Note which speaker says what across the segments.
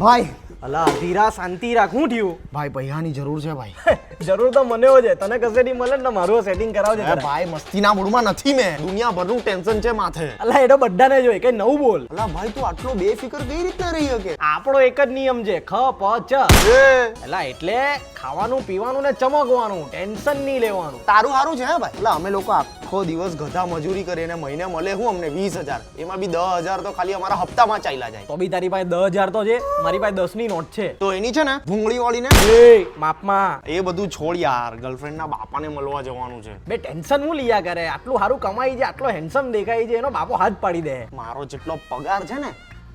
Speaker 1: ભાઈ
Speaker 2: અલા ધીરા શાંતિ રાખ, હું થયું?
Speaker 1: ભાઈ પૈસાની જરૂર છે ભાઈ.
Speaker 2: જરૂર તો મને હો છે, તને કસેથી મળે ને મારું સેટિંગ કરાવજે.
Speaker 1: અરે ભાઈ મસ્તીના મૂડમાં નથી મેં. દુનિયાભરનું ટેન્શન છે માથે.
Speaker 2: અલા એ તો બધાને જોઈએ, કઈ નવું બોલ.
Speaker 1: અલા ભાઈ તું આટલો બેફિકર કઈ રીતના રહી શકે?
Speaker 2: આપણો એક જ નિયમ છે, ખ પ ચ. અલા એટલે ખાવાનું પીવાનું ને ચમકવાનું, ટેન્શન નહીં લેવાનું.
Speaker 1: તારું સારું છે હે ભાઈ. એટલે અમે લોકો આખો દિવસ ગધા મજૂરી કરીને મહિને મળે હું અમને 20,000, એમાં બી 10,000 તો ખાલી અમારા હપ્તામાં ચાલ્યા જાય.
Speaker 2: તો બી તારી પાસે 10,000 તો છે, મારી પાસે 10 ની નોટ છે.
Speaker 1: તો એની છે ને ભૂંગળી વાળીને
Speaker 2: એ માપમાં
Speaker 1: એ બધું છોડ યાર, ગર્લફ્રેન્ડ ના બાપાને મળવા જવાનું છે.
Speaker 2: બે ટેન્શન હું લીયા કરે, આટલું સારું કમાઈ છે, આટલો હેન્ડસમ દેખાય છે, એનો બાપો હાથ પાડી દે.
Speaker 1: મારો જેટલો પગાર છે ને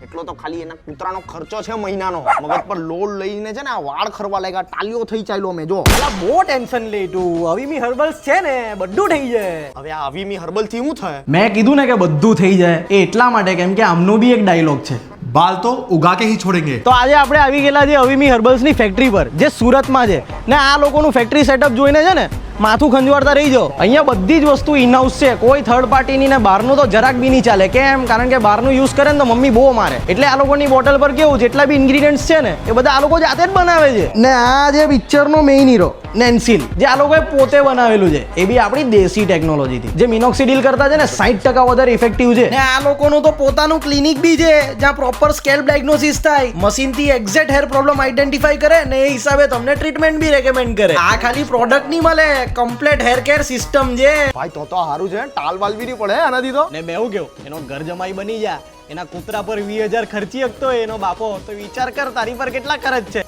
Speaker 1: એટલો તો ખાલી એના કૂતરાનો ખર્ચો છે મહિનાનો. મગજ પર લોડ લઈને છે ને આ વાળ ખરવા લાગ્યા, ટાલીઓ થઈ ચાલ્યો મેં જો.
Speaker 2: અલા બહુ ટેન્શન લે તું, અવીમી હર્બલ્સ છે ને બધું થઈ જાય.
Speaker 1: હવે આ અવીમી હર્બલ થી શું થાય?
Speaker 3: મેં કીધું ને કે બધું થઈ જાય એ એટલા માટે કેમ કે આમનો બી એક ડાયલોગ છે,
Speaker 4: बाल तो उगा के ही छोड़ेंगे.
Speaker 2: તો આજે આપણે આવી ગયેલા છે અવીમી હર્બલ્સ ની ફેક્ટરી પર, જે સુરતમાં છે. ને આ લોકોનું ફેક્ટરી સેટઅપ જોઈને છે ને માથું ખંજવાળતા રહી જાઓ. અહીંયા બધી જ વસ્તુ ઇનહાઉસ છે, કોઈ થર્ડ પાર્ટીની ને બહારનું તો જરાક બી નહીં ચાલે. કેમ? કારણ કે બહારનું યુઝ કરે ને તો મમ્મી બહુ મારે. એટલે આ લોકોની બોટલ પર કેવું જેટલા બી ઇન્ગ્રીડિયન્ટ્સ છે ને એ બધા આ લોકો જાતે જ બનાવે છે. ને આ જે પિક્ચરનો મેઇન હીરો નેન્સિલ, જે આ લોકોએ પોતે બનાવેલું છે, એ બી આપણી દેશી ટેકનોલોજીથી. જે મિનોક્સિડિલ કરતા છે ને 60% વધારે ઇફેક્ટિવ છે. ને આ લોકોનું તો પોતાનું ક્લિનિક બી છે, જ્યાં પ્રોપર સ્કેલ્પ ડાયગ્નોસિસ થાય, મશીનથી એક્ઝેક્ટ હેર પ્રોબ્લેમ આઈડેન્ટિફાઈ કરે ને એ હિસાબે તમને ટ્રીટમેન્ટ બી રેકમેન્ડ કરે. આ ખાલી પ્રોડક્ટ નહીં મળે, કમ્પ્લીટ હેર કેર સિસ્ટમ છે
Speaker 1: ભાઈ તો સારું છે, ટાલ બાલ બી નહીં પડે આનાથી તો.
Speaker 2: ને મેં એવું કેવું, એનો ઘર જમાઈ બની જા, એના કૂતરા પર 20,000 ખર્ચી શકતો હોય એનો બાપો, તો વિચાર કર તારી પર કેટલા ખર્ચ છે.